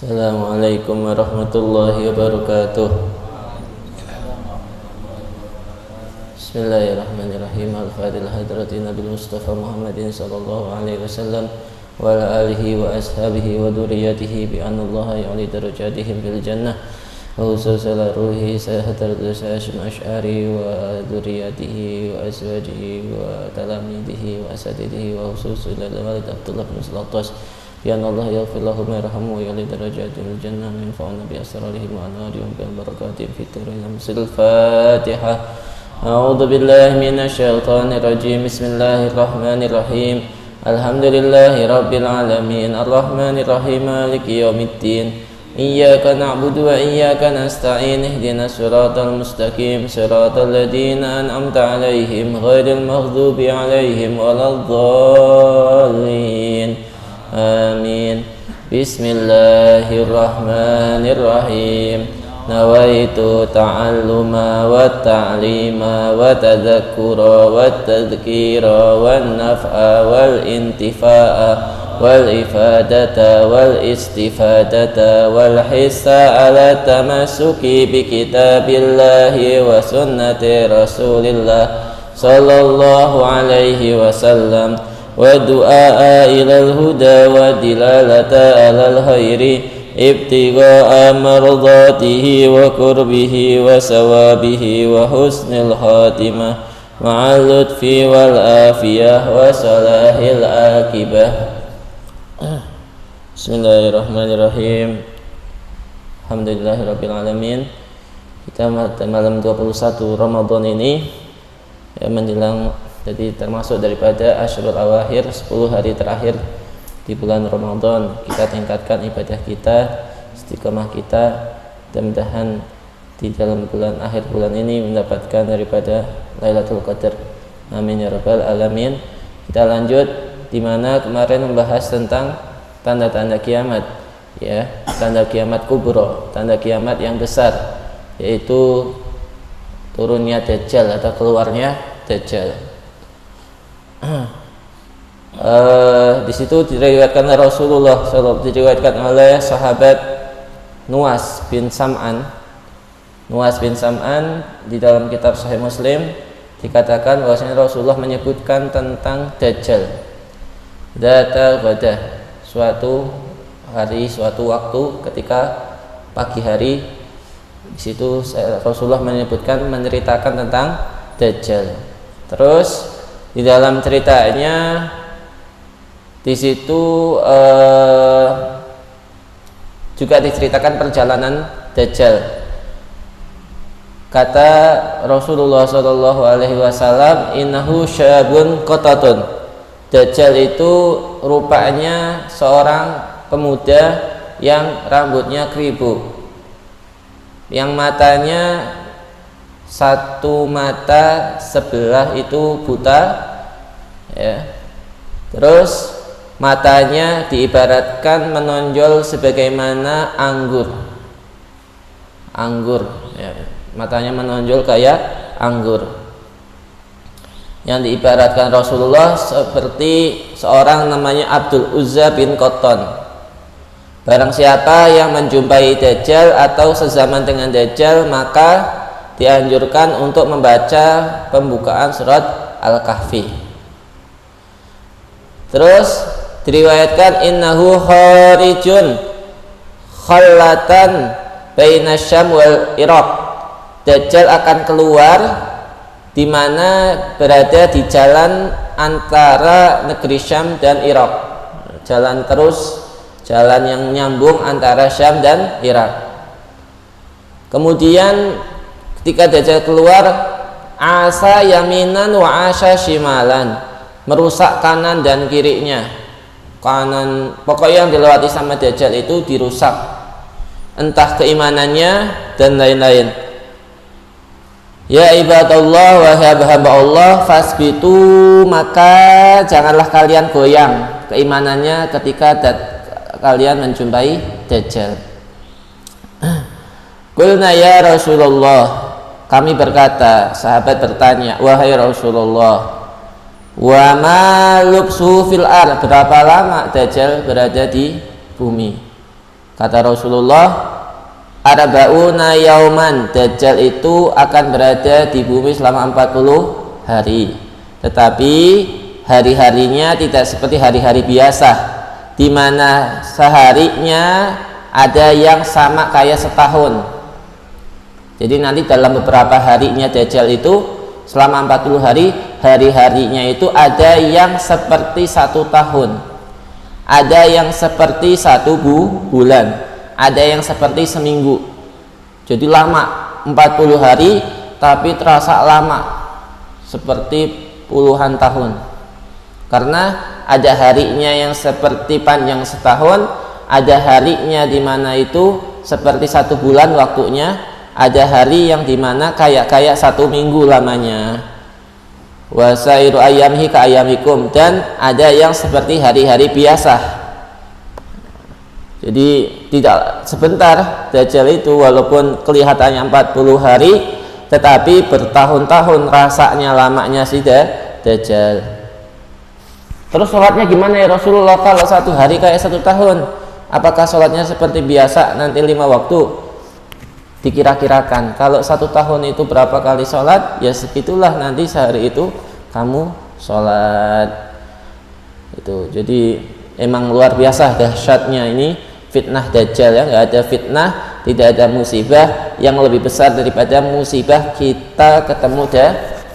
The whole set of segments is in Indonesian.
Assalamualaikum warahmatullahi wabarakatuh. Bismillahirrahmanirrahim. Al-Fatihah hadrati Nabi Mustafa Muhammadin sallallahu alaihi wasallam wa ala alihi wa ashabihi wa dzurriyyatihi bi anallaha ya'li darajatihim bil jannah wa khususan ruhi sahadat Hashim Asy'ari wa dzurriyyatihi wa azwajihi wa talamidihi wa asatidihi wa khususan walid Abdullah bin Salatas ya Allah yaghfir lahum warhamhum wa ya'li darajatil jannah wa yanfa'una bi asrarihim wa anwarihim bil barakati fi turihim. Al-Fatihah. A'udzu billahi minasy syaithanir rajim. Bismillahirrahmanirrahim. Alhamdulillahi rabbil alamin arrahmanir rahim maliki yaumiddin. Iyyaka na'budu wa iyyaka nasta'in. Ihdinas siratal mustaqim siratal ladzina an'amta 'alaihim ghairil maghdubi 'alaihim waladdallin. Amin. Bismillahirrahmanirrahim. Nawaitu ta'alluma wa ta'lima wa tadhakkura wa tadhkira wa naf'a wal intifa'a wal ifadata wal istifadata wal hissa ala tamassuki bi kitabillahi wa sunnati rasulillah sallallahu alaihi wasallam wa du'a ilal huda wa dilalata alal khairi ibtigha'a mardatihi wa qurbihi wa sawabihi wa husnil khatimah ma'al lutfi wal afiyah wa salahil akibah. Bismillahirrahmanirrahim. Alhamdulillahirabbil alamin. Kita malam 21 Ramadan ini menjelang, jadi termasuk daripada Asyrul Awakhir, 10 hari terakhir di bulan Ramadan. Kita tingkatkan ibadah kita, istiqamah kita, mudah-mudahan di dalam akhir bulan ini mendapatkan daripada Lailatul Qadar. Amin ya rabbal alamin. Kita lanjut di mana kemarin membahas tentang tanda-tanda kiamat, ya, tanda kiamat kubra, tanda kiamat yang besar, yaitu turunnya Dajjal atau keluarnya Dajjal. Di situ diriwayatkan Rasulullah SAW, diriwayatkan oleh sahabat Nuwas bin Sam'an. Nuwas bin Sam'an di dalam kitab Sahih Muslim dikatakan bahwasanya Rasulullah menyebutkan tentang Dajjal. Data ghadah, suatu hari, suatu waktu ketika pagi hari, di situ Rasulullah menceritakan tentang Dajjal. Terus di dalam ceritanya di situ juga diceritakan perjalanan Dajjal. Kata Rasulullah SAW, innahu syabun qatatun. Dajjal itu rupanya seorang pemuda yang rambutnya keribu, yang matanya satu mata sebelah itu buta, ya. Terus matanya diibaratkan menonjol sebagaimana anggur, ya. Matanya menonjol kayak anggur, yang diibaratkan Rasulullah seperti seorang namanya Abdul Uzza bin Qattan. Barang siapa yang menjumpai Dajjal atau sezaman dengan Dajjal, maka dianjurkan untuk membaca pembukaan surat Al-Kahfi. Terus diriwayatkan innahu kharijun khallatan baina Syam wal Iraq. Dajjal akan keluar di mana berada di jalan antara negeri Syam dan Irak. Jalan yang nyambung antara Syam dan Irak. Kemudian ketika Dajjal keluar, asa yaminan wa asa shimalan, merusak kanan dan kirinya. Kanan, pokoknya yang dilewati sama Dajjal itu dirusak, entah keimanannya dan lain-lain. Ya ibadallah wa hamba Allah, fasbitu, maka janganlah kalian goyang keimanannya ketika kalian menjumpai Dajjal. Qulna ya Rasulullah, kami berkata, sahabat bertanya, wahai Rasulullah, wa ma lubsuhu fil ar, berapa lama Dajjal berada di bumi? Kata Rasulullah, arba'una yauman, Dajjal itu akan berada di bumi selama 40 hari. Tetapi hari-harinya tidak seperti hari-hari biasa, di mana seharinya ada yang sama kayak setahun. Jadi nanti dalam beberapa harinya Dajjal itu selama 40 hari, hari-harinya itu ada yang seperti 1 tahun, ada yang seperti 1 bulan, ada yang seperti seminggu. Jadi lama, 40 hari tapi terasa lama seperti puluhan tahun. Karena ada harinya yang seperti panjang setahun, ada harinya di mana itu seperti 1 bulan waktunya, ada hari yang dimana kayak 1 minggu lamanya. Wasairu ayyamhi ka ayyamikum, dan ada yang seperti hari-hari biasa. Jadi tidak sebentar Dajjal itu, walaupun kelihatannya 40 hari tetapi bertahun-tahun rasanya lamanya si Dajjal. Terus sholatnya gimana ya Rasulullah? Kalau 1 hari kayak 1 tahun, apakah sholatnya seperti biasa nanti 5 waktu? Dikira-kirakan kalau 1 tahun itu berapa kali sholat, ya segitulah nanti sehari itu kamu sholat itu. Jadi emang luar biasa dahsyatnya ini fitnah Dajjal ya. Nggak ada fitnah, tidak ada musibah yang lebih besar daripada musibah kita ketemu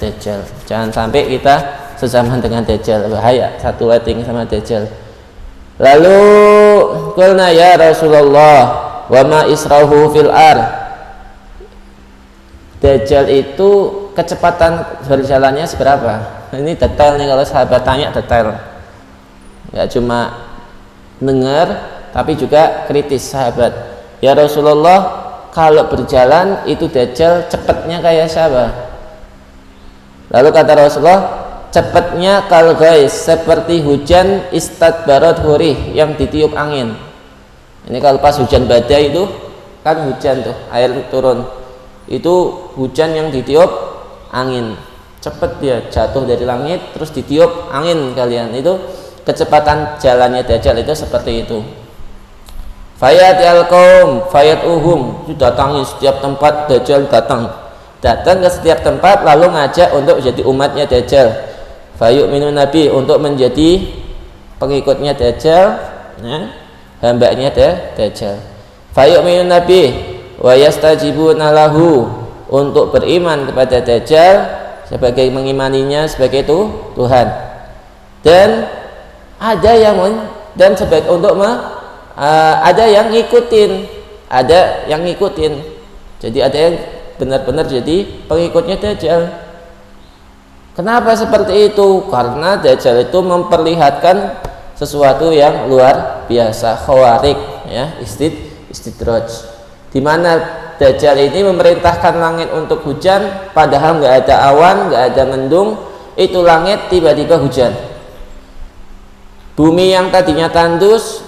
Dajjal. Jangan sampai kita sezaman dengan Dajjal, bahaya satu letting sama Dajjal. Lalu qulna ya Rasulullah, wa ma israhu fil ar, Dajjal itu kecepatan berjalannya seberapa? Ini detail nih, kalau sahabat tanya detail, nggak cuma dengar tapi juga kritis sahabat. Ya Rasulullah, kalau berjalan itu Dajjal cepatnya kayak siapa? Lalu kata Rasulullah, cepatnya kalau guys seperti hujan istadbarat hurih, yang ditiup angin. Ini kalau pas hujan badai itu kan hujan tuh, air turun, itu hujan yang ditiup angin, cepet dia jatuh dari langit terus ditiup angin kalian. Itu kecepatan jalannya Dajjal itu seperti itu. Fayat al-qaum fayat uhum, datangi setiap tempat Dajjal, datang ke setiap tempat lalu ngajak untuk jadi umatnya Dajjal. Fayuk minun nabi, untuk menjadi pengikutnya Dajjal ya, hambanya Dajjal. Fayuk minun nabi wa yastajibuna lahu, untuk beriman kepada Dajjal sebagai mengimaninya sebagai itu Tuhan. Dan ada yang sebagai untuk ada yang ngikutin, jadi ada yang benar-benar jadi pengikutnya Dajjal. Kenapa seperti itu? Karena Dajjal itu memperlihatkan sesuatu yang luar biasa, khawarik ya, istidraj, di mana Dajjal ini memerintahkan langit untuk hujan padahal nggak ada awan, nggak ada mendung, itu langit tiba-tiba hujan. Bumi yang tadinya tandus,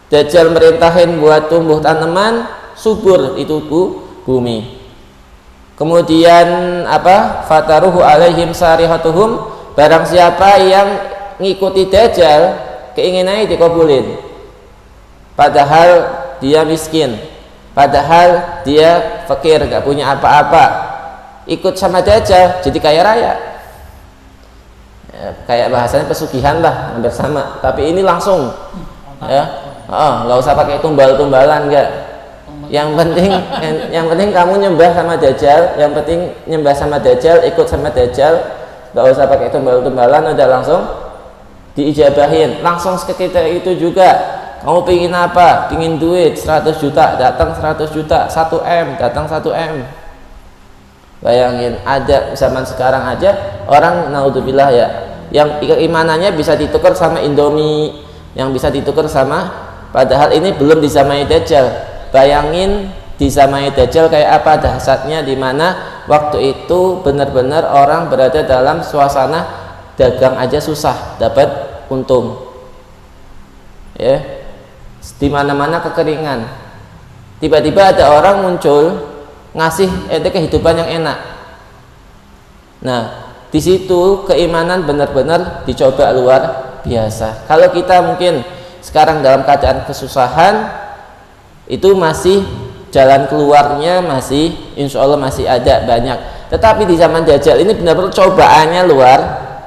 Dajjal merintahin buat tumbuh tanaman, subur itu bumi. Kemudian apa? Fataruhu alaihim sarihatuhum, barang siapa yang ngikuti Dajjal keinginannya dikabulin, padahal dia miskin, padahal dia fakir, gak punya apa-apa, ikut sama Dajjal jadi kaya raya ya, kayak bahasanya pesugihan lah, hampir sama. Tapi ini langsung ya, nggak usah pakai tumbal-tumbalan, enggak. Yang penting kamu nyembah sama Dajjal, yang penting nyembah sama Dajjal, ikut sama Dajjal, nggak usah pakai tumbal-tumbalan, udah langsung diijabahin. Langsung seketika itu juga, kamu pingin apa? Pingin duit 100 juta, datang 100 juta, 1M, datang 1M. Bayangin, ada zaman sekarang aja orang naudzubillah ya, yang keimanannya bisa ditukar sama Indomie, yang bisa ditukar sama, padahal ini belum disamai Dajjal. Bayangin disamai Dajjal kayak apa dahsyatnya, di mana waktu itu benar-benar orang berada dalam suasana dagang aja susah dapat untung ya, di mana-mana kekeringan. Tiba-tiba ada orang muncul ngasih kehidupan yang enak. Nah, di situ keimanan benar-benar dicoba luar biasa. Kalau kita mungkin sekarang dalam keadaan kesusahan, itu masih jalan keluarnya, masih insya Allah masih ada banyak. Tetapi di zaman Dajjal ini benar-benar cobaannya luar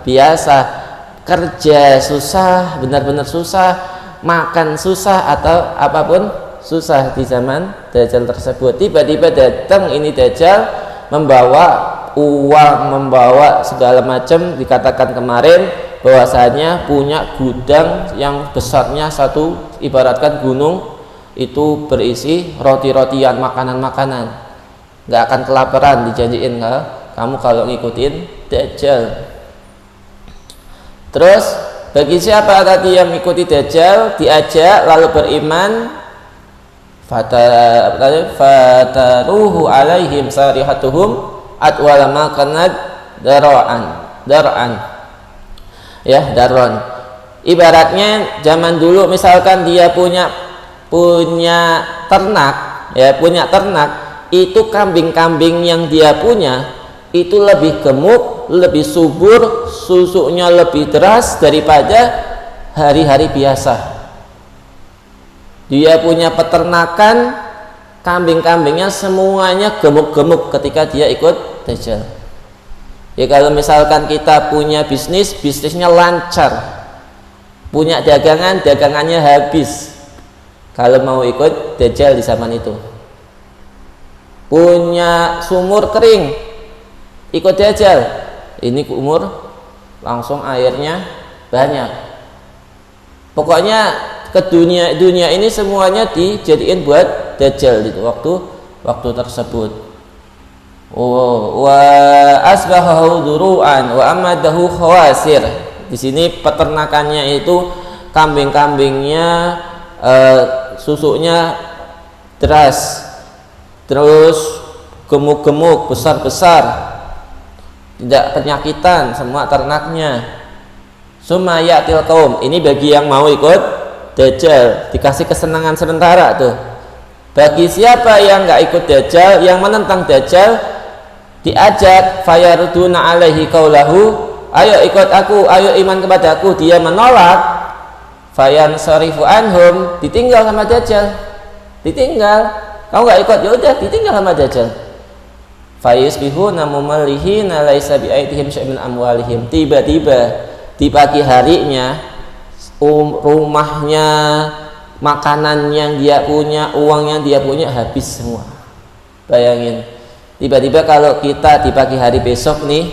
biasa. Kerja susah, benar-benar susah, makan susah, atau apapun susah di zaman Dajjal tersebut. Tiba-tiba datang ini Dajjal membawa uang, membawa segala macam. Dikatakan kemarin bahwasanya punya gudang yang besarnya satu, ibaratkan gunung, itu berisi roti-rotian, makanan-makanan. Nggak akan kelaparan, dijanjiin kamu kalau ngikutin Dajjal. Terus bagi siapa tadi yang mengikuti Dajjal, diajak lalu beriman, fataruhu alaihim sarihatuhum atwala ma kanat dar'an. Ya, daron. Ibaratnya zaman dulu misalkan dia punya ternak, ya, punya ternak, itu kambing-kambing yang dia punya itu lebih gemuk, lebih subur, susunya lebih deras daripada hari-hari biasa. Dia punya peternakan, kambing-kambingnya semuanya gemuk-gemuk ketika dia ikut Dajjal. Ya, kalau misalkan kita punya bisnisnya lancar, punya dagangan, dagangannya habis kalau mau ikut Dajjal di zaman itu. Punya sumur kering, ikut Dajjal, ini umur langsung airnya banyak. Pokoknya ke dunia ini semuanya dijadiin buat Dajjal itu waktu tersebut. Wa asbahahu duru'an wa amadahu khawasir. Di sini peternakannya itu kambing-kambingnya susunya deras, terus gemuk-gemuk, besar-besar, tidak penyakitan semua ternaknya. Sumayatil kaum, ini bagi yang mau ikut Dajjal, dikasih kesenangan sementara tuh. Bagi siapa yang nggak ikut Dajjal, yang menentang Dajjal, diajak fayarduna alaihi qaulahu, ayo ikut aku, ayo iman kepada aku. Dia menolak, fayansarifu anhum, ditinggal sama Dajjal, ditinggal. Kamu nggak ikut, ya udah ditinggal sama Dajjal. Fayusbihuna mumallihina laisa biaitihim syai'un amwalihim. Tiba-tiba di pagi harinya rumahnya, makanan yang dia punya, uang yang dia punya habis semua. Bayangin, tiba-tiba kalau kita di pagi hari besok nih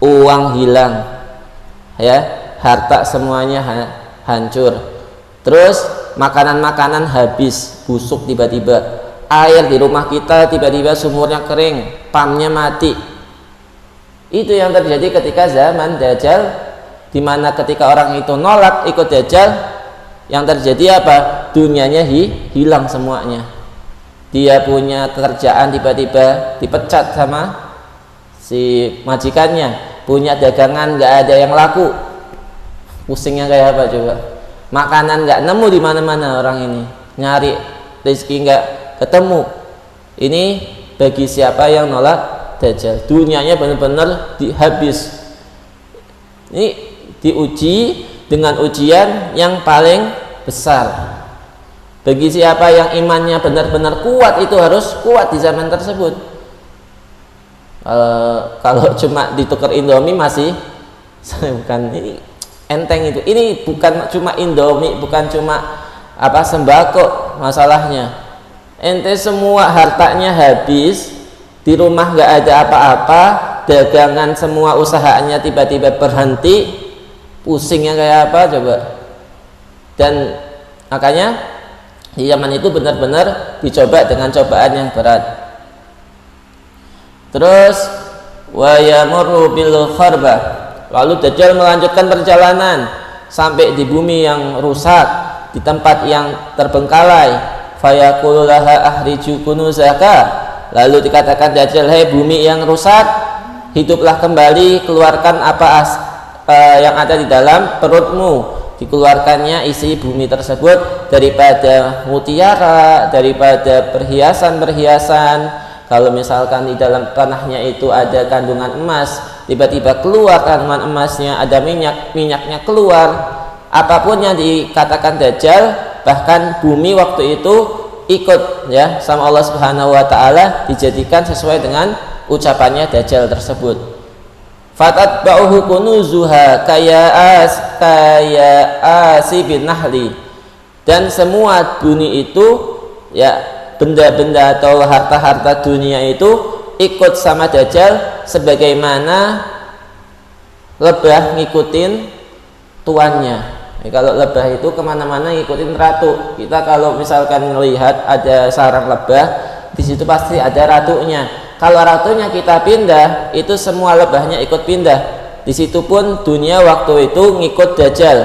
uang hilang, ya, harta semuanya hancur, terus makanan-makanan habis, busuk tiba-tiba, air di rumah kita tiba-tiba sumurnya kering, pumpnya mati. Itu yang terjadi ketika zaman Dajjal, di mana ketika orang itu nolak ikut Dajjal, yang terjadi apa? Dunianya hilang semuanya. Dia punya kerjaan tiba-tiba dipecat sama si majikannya, punya dagangan nggak ada yang laku, pusingnya kayak apa coba? Makanan nggak nemu di mana-mana, orang ini nyari rezeki nggak ketemu. Ini bagi siapa yang nolak Dajjal, dunianya benar-benar habis. Ini diuji dengan ujian yang paling besar. Bagi siapa yang imannya benar-benar kuat, itu harus kuat di zaman tersebut. Kalau cuma ditukar Indomie masih bukan, ini enteng itu. Ini bukan cuma Indomie, bukan cuma sembako masalahnya. Ente semua hartanya habis, di rumah nggak ada apa-apa, dagangan semua usahanya tiba-tiba berhenti, pusingnya kayak apa coba? Dan makanya di zaman itu benar-benar dicoba dengan cobaan yang berat. Terus wa yamurru bil kharbah, lalu Dajjal melanjutkan perjalanan sampai di bumi yang rusak, di tempat yang terbengkalai. Fayaqulu laha ahriju kunuzaka, lalu dikatakan Dajjal, hei bumi yang rusak, hiduplah kembali, keluarkan apa yang ada di dalam perutmu. Dikeluarkannya isi bumi tersebut daripada mutiara, daripada perhiasan-perhiasan. Kalau misalkan di dalam tanahnya itu ada kandungan emas, tiba-tiba keluar kandungan emasnya, ada minyaknya keluar. Apapun yang dikatakan Dajjal, bahkan bumi waktu itu ikut ya sama Allah Subhanahu wa taala, dijadikan sesuai dengan ucapannya Dajjal tersebut. Fatatba'uhu kunuzuha asibin nahli, dan semua bumi itu ya, benda-benda atau harta-harta dunia itu ikut sama Dajjal sebagaimana lebah ngikutin tuannya. Kalau lebah itu kemana-mana ngikutin ratu. Kita kalau misalkan melihat ada sarang lebah, di situ pasti ada ratunya. Kalau ratunya kita pindah, itu semua lebahnya ikut pindah. Di situ pun dunia waktu itu ngikut Dajjal.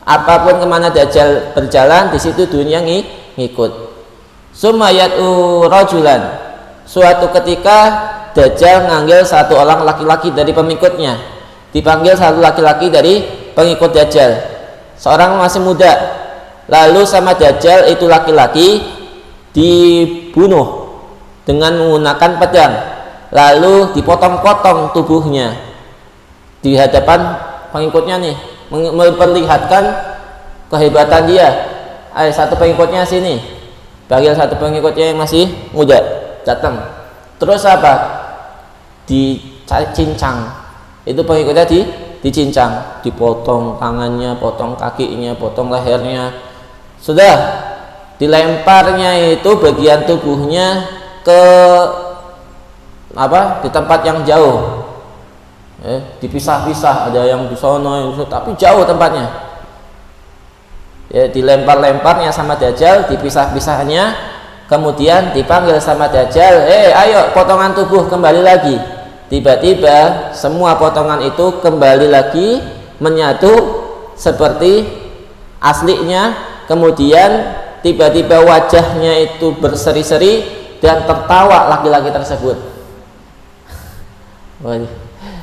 Apapun kemana Dajjal berjalan, di situ dunia ngikut. Sumayatu rajulan. Suatu ketika Dajjal ngambil satu orang laki-laki dari pengikutnya. Dipanggil satu laki-laki dari pengikut Dajjal, seorang masih muda. Lalu sama Dajjal itu laki-laki dibunuh dengan menggunakan pedang, lalu dipotong-potong tubuhnya di hadapan pengikutnya nih, memperlihatkan kehebatan dia. Ayo satu pengikutnya sini, panggil satu pengikutnya yang masih muda, datang. Terus apa? Dicincang. Itu pengikutnya dicincang, dipotong tangannya, potong kakinya, potong lehernya. Sudah dilemparnya itu bagian tubuhnya ke di tempat yang jauh. Dipisah-pisah, ada yang di sono, tapi jauh tempatnya. Ya, dilempar-lemparnya sama Dajjal, dipisah-pisahnya, kemudian dipanggil sama Dajjal, ayo potongan tubuh kembali lagi. Tiba-tiba semua potongan itu kembali lagi menyatu seperti aslinya. Kemudian tiba-tiba wajahnya itu berseri-seri dan tertawa laki-laki tersebut. Waduh,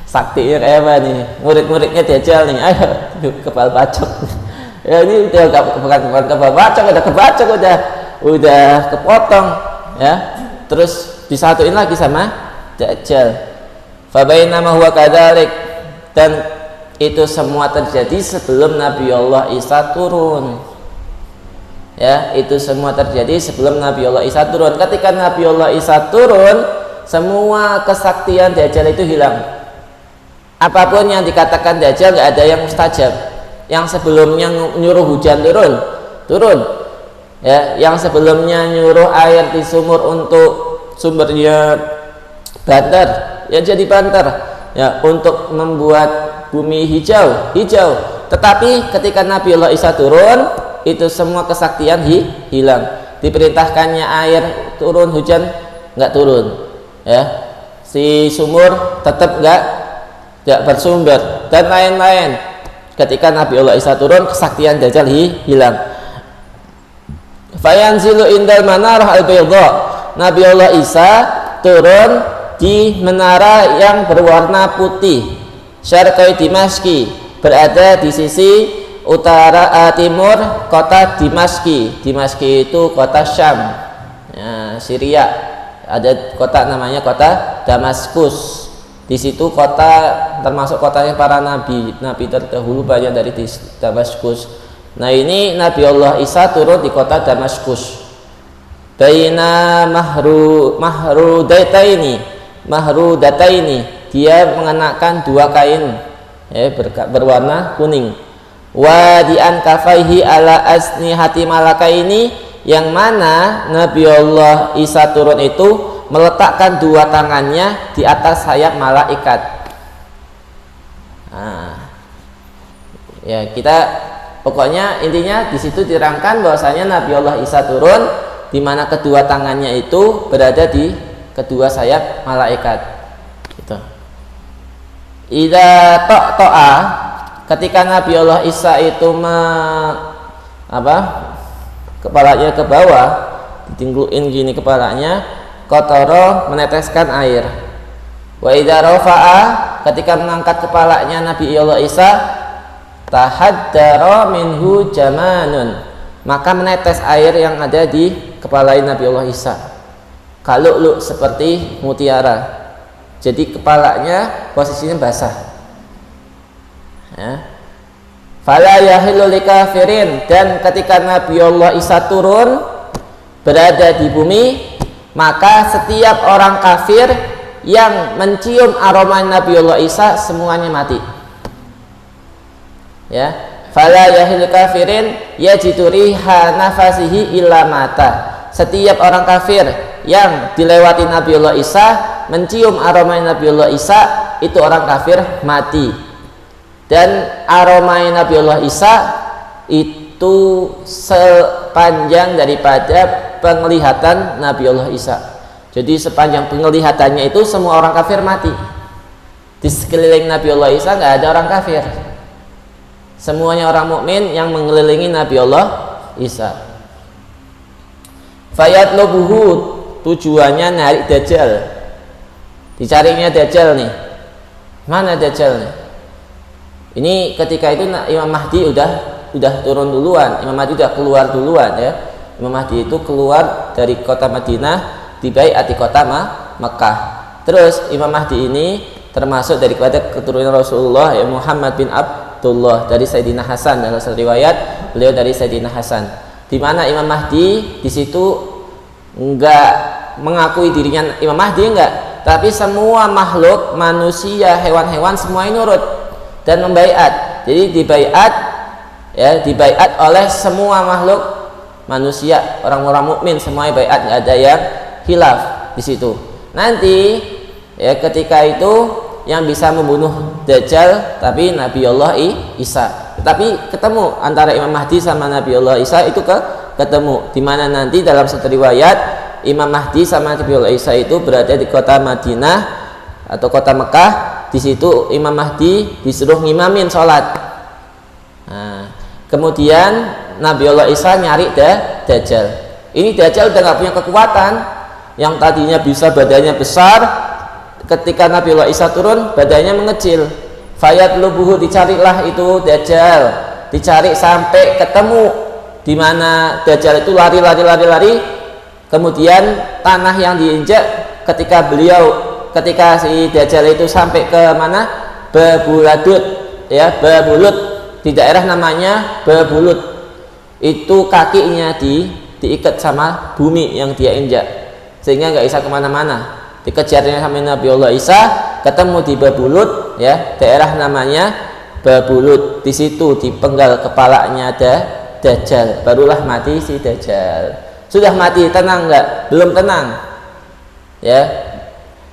saktinya kayak apa nih? Murid-muridnya Dajjal nih, ayo kepala bacok. Ya ini udah bukan kepala bacok, udah kepotong ya. Terus disatuin lagi sama Dajjal. Fabainama huwa kadzalik, dan itu semua terjadi sebelum Nabi Allah Isa turun. Ya, itu semua terjadi sebelum Nabi Allah Isa turun. Ketika Nabi Allah Isa turun, semua kesaktian Dajjal itu hilang. Apapun yang dikatakan Dajjal nggak ada yang mustajab. Yang sebelumnya nyuruh hujan turun. Ya, yang sebelumnya nyuruh air di sumur untuk sumbernya banter, ya jadi banter, ya untuk membuat bumi hijau. Tetapi ketika Nabi Allah Isa turun, itu semua kesaktian hilang. Diperintahkannya air turun, hujan nggak turun, ya si sumur tetap nggak bersumber dan lain-lain. Ketika Nabi Allah Isa turun, kesaktian Dajjal hilang. Fayanzilu indal manarah al-baydha, Nabi Allah Isa turun di menara yang berwarna putih, Syarqai Dimashqi, berada di sisi utara timur kota Dimashqi. Dimashqi itu kota Syam, ya, Syria. Ada kota namanya kota Damaskus. Di situ kota termasuk kotanya para nabi terdahulu banyak dari Damaskus. Nah ini Nabi Allah Isa turun di kota Damaskus. Baina mahrudataini, dia mengenakan dua kain berwarna kuning. Wa di ankafaihi ala asnihati malakaini, yang mana Nabi Allah Isa turun itu meletakkan dua tangannya di atas sayap malaikat. Nah, ya kita pokoknya intinya di situ diterangkan bahwasanya Nabi Allah Isa turun di mana kedua tangannya itu berada di kedua sayap malaikat. Gitu. Idza to'a, ketika Nabi Allah Isa itu kepalanya ke bawah, ditingguin gini kepalanya, qatara, meneteskan air. Wa idza rafa'a, ketika mengangkat kepalanya Nabi Allah Isa, tahaddara minhu jamanun, maka menetes air yang ada di kepala Nabi Allah Isa. Kalau seperti mutiara, jadi kepalanya posisinya basah. Ya. Fala yahillu likafirin, dan ketika Nabi Allah Isa turun, berada di bumi, maka setiap orang kafir yang mencium aroma Nabiullah Isa semuanya mati. Ya, fala yahil kafirin yajidu riha nafasihi illa mata. Setiap orang kafir yang dilewati Nabiullah Isa, mencium aroma Nabiullah Isa, itu orang kafir mati. Dan aroma Nabiullah Isa itu sepanjang daripada penglihatan Nabiullah Isa. Jadi sepanjang penglihatannya itu semua orang kafir mati. Di sekeliling Nabiullah Isa nggak ada orang kafir. Semuanya orang mukmin yang mengelilingi Nabiullah Isa. Fayatlubuhu, tujuannya nyari Dajjal. Dicarinya Dajjal nih. Mana Dajjal nih? Ini ketika itu Imam Mahdi udah turun duluan. Imam Mahdi udah keluar duluan ya. Imam Mahdi itu keluar dari kota Madinah, dibaiat di kota Mekah. Terus Imam Mahdi ini termasuk daripada keturunan Rasulullah ya, Muhammad bin Abdullah dari Sayyidina Hasan. Dalam satu riwayat beliau dari Sayyidina Hasan. Di mana Imam Mahdi di situ enggak mengakui dirinya Imam Mahdi, enggak, tapi semua makhluk, manusia, hewan-hewan semuanya nurut dan membaiat. Jadi dibaiat oleh semua makhluk, manusia, orang-orang mukmin semuanya baiat, enggak ada yang khilaf di situ. Nanti ya ketika itu yang bisa membunuh Dajjal tapi Nabiullah Isa. Tetapi ketemu antara Imam Mahdi sama Nabiullah Isa itu ketemu. Di mana nanti dalam satu riwayat Imam Mahdi sama Nabiullah Isa itu berada di kota Madinah atau kota Mekah. Di situ Imam Mahdi disuruh ngimamin sholat. Nah, kemudian Nabiullah Isa nyari Dajjal. Ini Dajjal udah nggak punya kekuatan. Yang tadinya bisa badannya besar, ketika Nabiullah Isa turun badannya mengecil. Fayatlubuhu, dicarilah itu Dajjal, dicari sampai ketemu. Di mana Dajjal itu lari. Kemudian tanah yang diinjak ketika si Dajjal itu sampai ke mana? Babuladut ya, Babulut, di daerah namanya Babulut. Itu kakinya diikat sama bumi yang dia injak, sehingga nggak bisa kemana-mana. Dikejarnya sama Nabiullah Isa, ketemu di Babulut ya, daerah namanya Babulut. Di situ dipenggal kepalanya Dajjal, barulah mati si Dajjal. Sudah mati, tenang nggak? Belum tenang ya.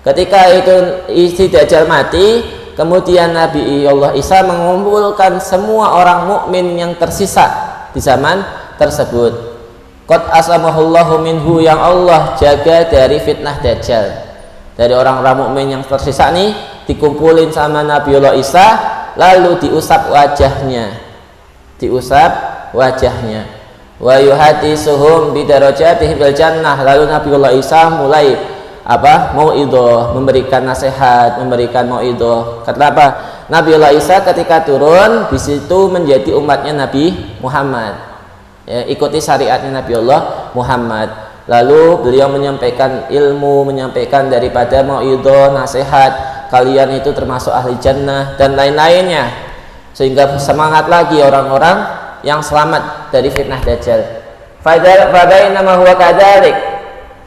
Ketika itu si Dajjal mati, kemudian Nabiullah Isa mengumpulkan semua orang mukmin yang tersisa di zaman tersebut. Qad asamahullahu minhu, yang Allah jaga dari fitnah Dajjal. Dari orang-orang mukmin yang tersisa nih dikumpulin sama Nabiullah Isa, lalu diusap wajahnya. Wa yuhaditsuhum bidarajatihi bil jannah. Lalu Nabiullah Isa mulai mauidhah, memberikan nasihat, memberikan mauidhah. Kenapa? Nabiullah Isa ketika turun di situ menjadi umatnya Nabi Muhammad. Ya, ikuti syariatnya Nabiullah Muhammad. Lalu beliau menyampaikan ilmu, menyampaikan daripada mauidhah, nasihat, kalian itu termasuk ahli jannah dan lain-lainnya, sehingga semangat lagi orang-orang yang selamat dari fitnah Dajjal. Fadainama huwa kadzalik.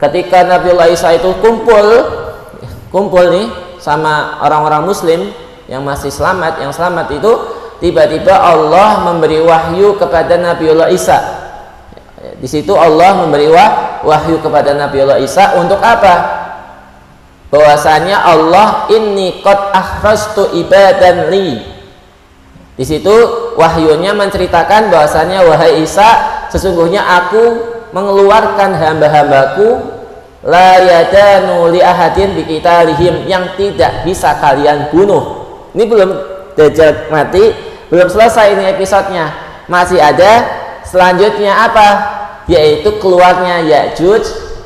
Ketika Nabiullah Isa itu kumpul nih sama orang-orang muslim yang masih selamat, yang selamat itu tiba-tiba Allah memberi wahyu kepada Nabiullah Isa. Di situ Allah memberi wahyu kepada Nabiullah Isa untuk apa? Bahwasanya Allah inni qad akhrastu ibadan li. Di situ wahyunya menceritakan bahwasanya wahai Isa, sesungguhnya aku mengeluarkan hamba-hambaku la yadanu li ahadin biqitalihim, yang tidak bisa kalian bunuh. Ini belum Dajjal mati, belum selesai ini episodenya. Masih ada selanjutnya apa? Yaitu keluarnya Ya'juj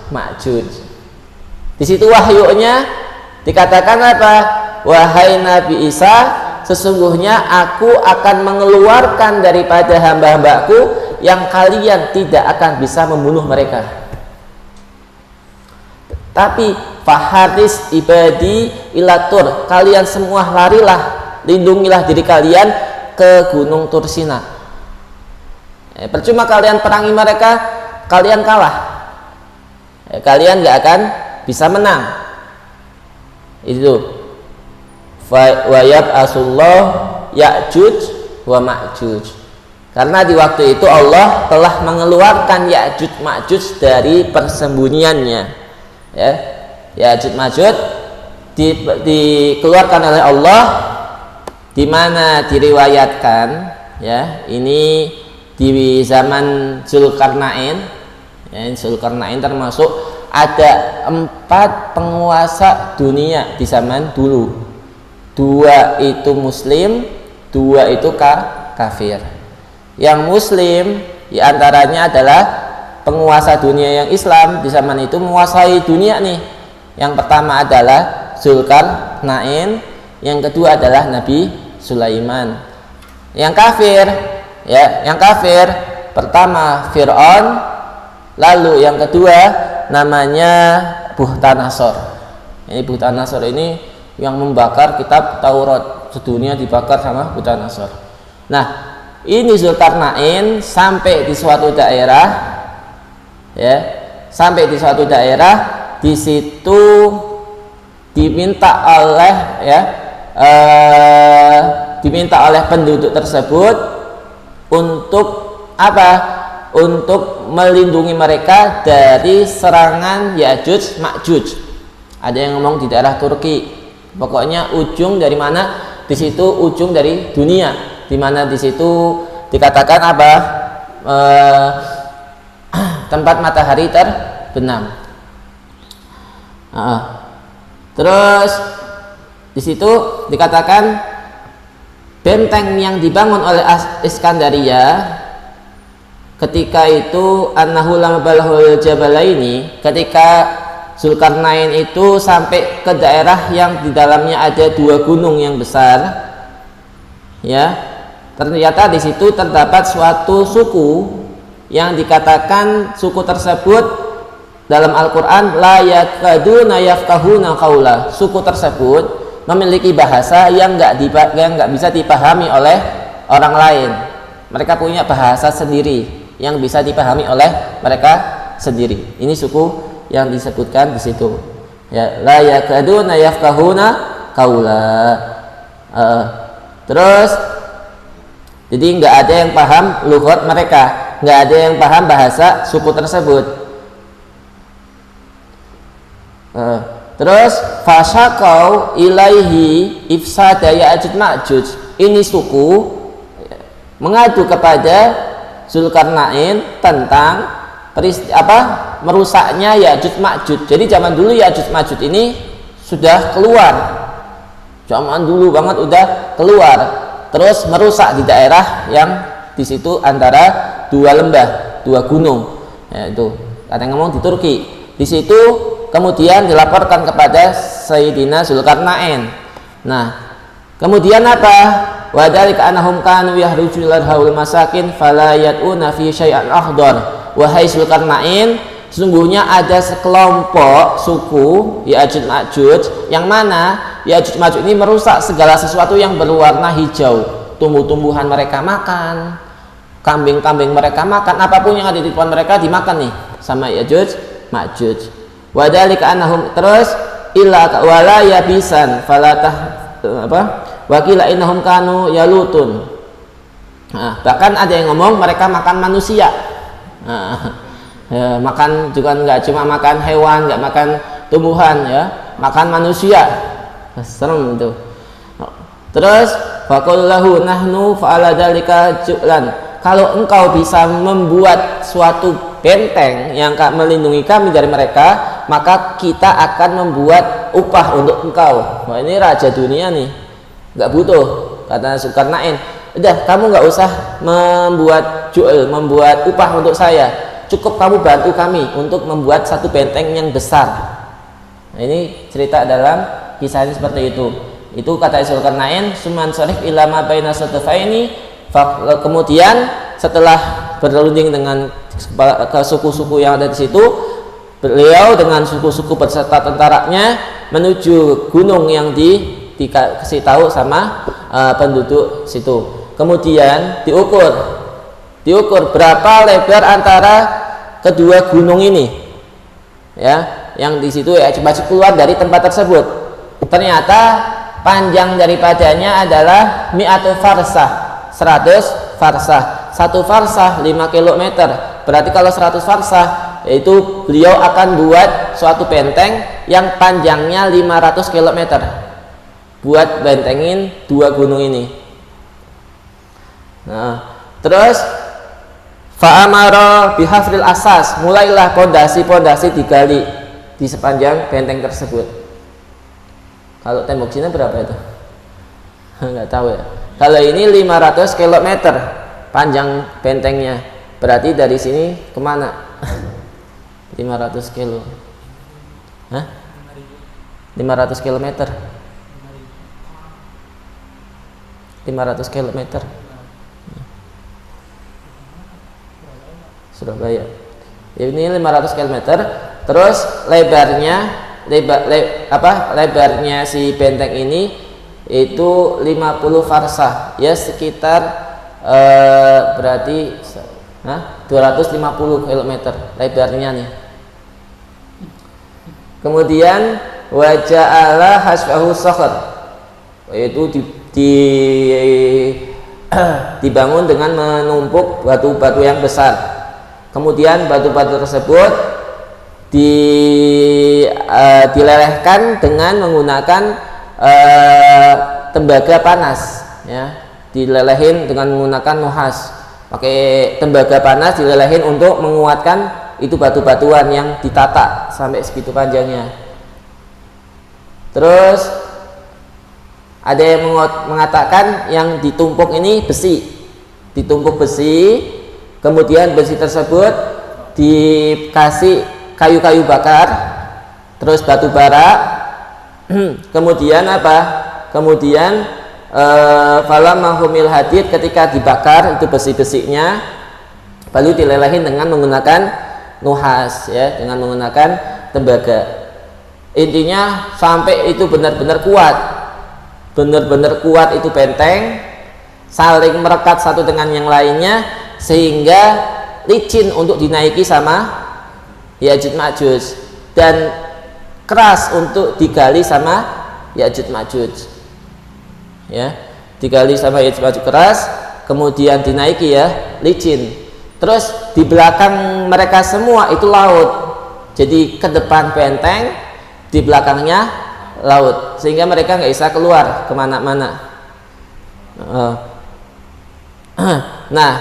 Ma'juj. Di situ wahyunya dikatakan apa? Wahai Nabi Isa, sesungguhnya aku akan mengeluarkan daripada hamba-hambaku yang kalian tidak akan bisa membunuh mereka. Tapi faharis ibadi ilatur, kalian semua larilah, lindungilah diri kalian ke Gunung Tursina. Percuma kalian perangi mereka, kalian kalah. kalian nggak akan bisa menang. Itu wa yab'asullah Ya'juj wa Ma'juj. Karena di waktu itu Allah telah mengeluarkan Ya'juj Ma'juj dari persembunyiannya. Ya, Ya'juj Ma'juj dikeluarkan oleh Allah, di mana diriwayatkan, ya, ini di zaman Zulkarnain. Ya, Zulkarnain termasuk ada 4 penguasa dunia di zaman dulu. 2 itu muslim, 2 itu kafir. Yang muslim diantaranya adalah penguasa dunia yang Islam di zaman itu menguasai dunia nih. Yang pertama adalah Zulkarnain, yang kedua adalah Nabi Sulaiman. Yang kafir, ya, yang kafir pertama Fir'aun, lalu yang kedua namanya Bukhtanasor. Ini Bukhtanasor ini yang membakar kitab Taurat, sedunia dibakar sama Bukhtanasor. Nah, ini Zulkarnain sampai di suatu daerah, ya, sampai di suatu daerah, di situ diminta oleh, ya, diminta oleh penduduk tersebut untuk apa? Untuk melindungi mereka dari serangan Ya'juj Ma'juj. Ada yang ngomong di daerah Turki. Pokoknya ujung dari mana? Di situ ujung dari dunia, di mana di situ dikatakan apa? Tempat matahari terbenam. Terus di situ dikatakan benteng yang dibangun oleh Iskandaria ketika itu annahu lam balahul jabalaini, ketika Zulkarnain itu sampai ke daerah yang di dalamnya ada 2 gunung yang besar, ya, ternyata di situ terdapat suatu suku yang dikatakan suku tersebut dalam Al-Quran la yakaduna yafqahuna qaula. Suku tersebut memiliki bahasa yang nggak bisa dipahami oleh orang lain. Mereka punya bahasa sendiri yang bisa dipahami oleh mereka sendiri. Ini suku yang disebutkan di situ. Ya, la yakaduna yafqahuna qaula. Terus jadi nggak ada yang paham lughat mereka, nggak ada yang paham bahasa suku tersebut. Terus fasyaqau ilaihi ifsada Ya'juj Ma'juj. Ini suku mengadu kepada Zulkarnain tentang merusaknya Ya'juj Ma'juj. Jadi zaman dulu Ya'juj Ma'juj ini sudah keluar. Zaman dulu banget udah keluar. Terus merusak di daerah yang di situ antara 2 lembah, 2 gunung. Ya, itu ada yang ngomong di Turki. Di situ kemudian dilaporkan kepada Sayyidina Zulkarnain. Nah, kemudian apa? Wa dzalika annahum kanu yahrujuna haul masakin fala yad'una fi syai'an akhdar. Wahai Zulkarnain, sesungguhnya ada sekelompok suku Ya'juj Ma'juj yang mana Ya'juj Ma'juj ini merusak segala sesuatu yang berwarna hijau. Tumbuh-tumbuhan mereka makan, kambing-kambing mereka makan, apapun yang ada di depan mereka dimakan nih sama Ya'juj Ma'juj. Wadhalika annahum, terus illa wala yabisan falatah wakila innahum kanu yalutun. Nah, bahkan ada yang ngomong mereka makan manusia. Ya, makan juga nggak cuma makan hewan, nggak makan tumbuhan, ya, makan manusia. Serem itu. Terus faqullahu nahnu fa'ala dzalika ju'lan. Kalau engkau bisa membuat suatu benteng yang melindungi kami dari mereka, maka kita akan membuat upah untuk engkau. Wah, ini raja dunia nih, nggak butuh, kata Zulkarnain. Udah, kamu nggak usah membuat jual, membuat upah untuk saya. Cukup kamu bantu kami untuk membuat satu benteng yang besar. Nah, ini cerita dalam kisahnya seperti itu. Itu kata Zulkarnain, suman sarif ilama baina satafaini. Kemudian setelah berunding dengan suku-suku yang ada di situ, beliau dengan suku-suku beserta tentaranya menuju gunung yang dikasih tahu sama penduduk situ. Kemudian diukur berapa lebar antara kedua gunung ini. ya, yang di situ Ya'juj Ma'juj keluar dari tempat tersebut. Ternyata panjang daripadanya adalah mi'atu farsah, 100 farsah. 1 farsah 5 km. Berarti kalau 100 farsah, yaitu beliau akan buat suatu benteng yang panjangnya 500 km. Buat bentengin 2 gunung ini. Nah, terus fa'amara bihafril asas, mulailah pondasi-pondasi digali di sepanjang benteng tersebut. Kalau tembok Cina berapa itu? Nggak tahu ya. Kalau ini 500 km panjang bentengnya, berarti dari sini kemana? 500 kilo. Hah? 500 km. 500 km. Surabaya. Ini 500 km. Terus lebarnya lebarnya si benteng ini itu 50 farsah, ya sekitar berarti 250 km lebarnya nih. Kemudian waja'ala hasbahu sakhr, yaitu dibangun dengan menumpuk batu-batu yang besar. Kemudian batu-batu tersebut dilelehkan dengan menggunakan tembaga panas, ya, dilelehin dengan menggunakan nuhas, pakai tembaga panas dilelehin untuk menguatkan itu batu-batuan yang ditata sampai segitu panjangnya. Terus ada yang mengatakan yang ditumpuk ini besi, ditumpuk besi, kemudian besi tersebut dikasih kayu-kayu bakar, terus batu bara. Kemudian apa? Kemudian falamma humil hadid, ketika dibakar itu besi-besinya, lalu dilelehin dengan menggunakan nuhas, ya, dengan menggunakan tembaga. Intinya sampai itu benar-benar kuat, benar-benar kuat itu benteng, saling merekat satu dengan yang lainnya, sehingga licin untuk dinaiki sama Ya'juj Ma'juj dan keras untuk digali sama Ya'juj Ma'juj, ya, digali sama Ya'juj Ma'juj keras, kemudian dinaiki, ya, licin. Terus di belakang mereka semua itu laut, jadi ke depan benteng, di belakangnya laut, sehingga mereka nggak bisa keluar kemana-mana. Nah,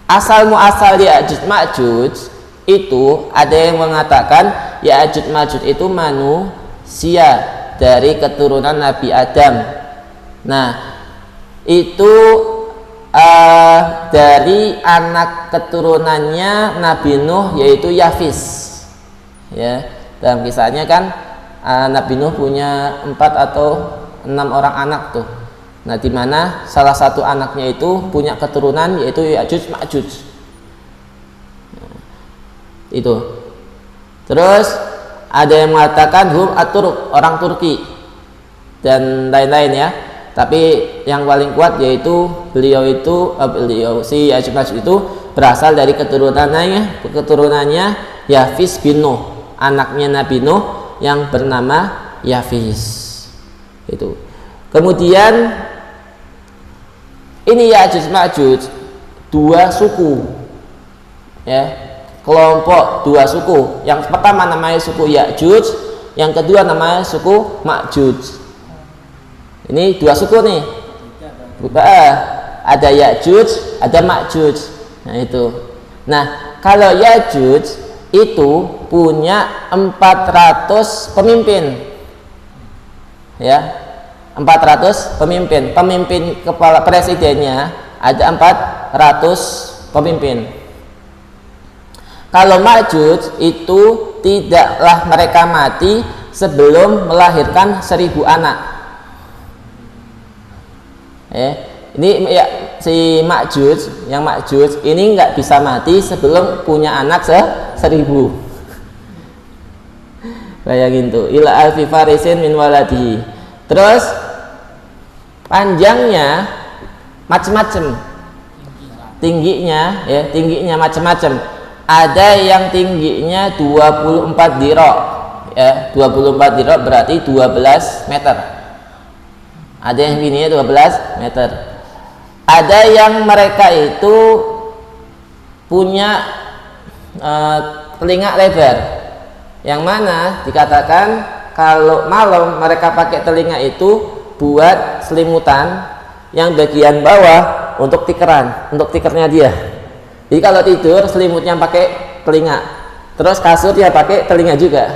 asal muasal Ya'juj Ma'juj itu ada yang mengatakan Ya'juj Ma'juj itu manusia dari keturunan Nabi Adam. Nah, itu dari anak keturunannya Nabi Nuh, yaitu Yafis, ya. Dalam kisahnya kan Nabi Nuh punya 4 atau 6 orang anak tuh. Nah, di mana salah satu anaknya itu punya keturunan yaitu Ya'juj Ma'juj. Itu. Terus ada yang mengatakan hum at-Turk, orang Turki dan lain-lain, ya. Tapi yang paling kuat yaitu beliau si Ya'juj Ma'juj itu berasal dari keturunannya Yafis bin Nuh, anaknya Nabi Nuh yang bernama Yafis. Itu. Kemudian ini Ya'juj Ma'juj 2 suku, ya, kelompok 2 suku. Yang pertama namanya suku Ya'juj, yang kedua namanya suku Ma'juj. Ini 2 suku nih. Ada Ya'juj, ada Ma'juj. Nah, itu. Nah, kalau Ya'juj itu punya 400 pemimpin, ya. 400 pemimpin. Pemimpin kepala presidennya ada 400 pemimpin. Kalau Ma'juj itu tidaklah mereka mati sebelum melahirkan 1000 anak. Ini ya, si Ma'juj, yang Ma'juj ini nggak bisa mati sebelum punya anak 1000. Bayangin tuh, ila alfi farisin min waladihi. Terus panjangnya macam-macam, tingginya macam-macam. Ada yang tingginya 24 dirok, ya, 24 dirok berarti 12 meter. Ada yang tingginya 12 meter. Ada yang mereka itu punya telinga lebar, yang mana dikatakan kalau malam mereka pakai telinga itu buat selimutan, yang bagian bawah untuk tikeran, untuk tikernya dia. Jadi kalau tidur selimutnya pakai telinga, terus kasurnya pakai telinga juga.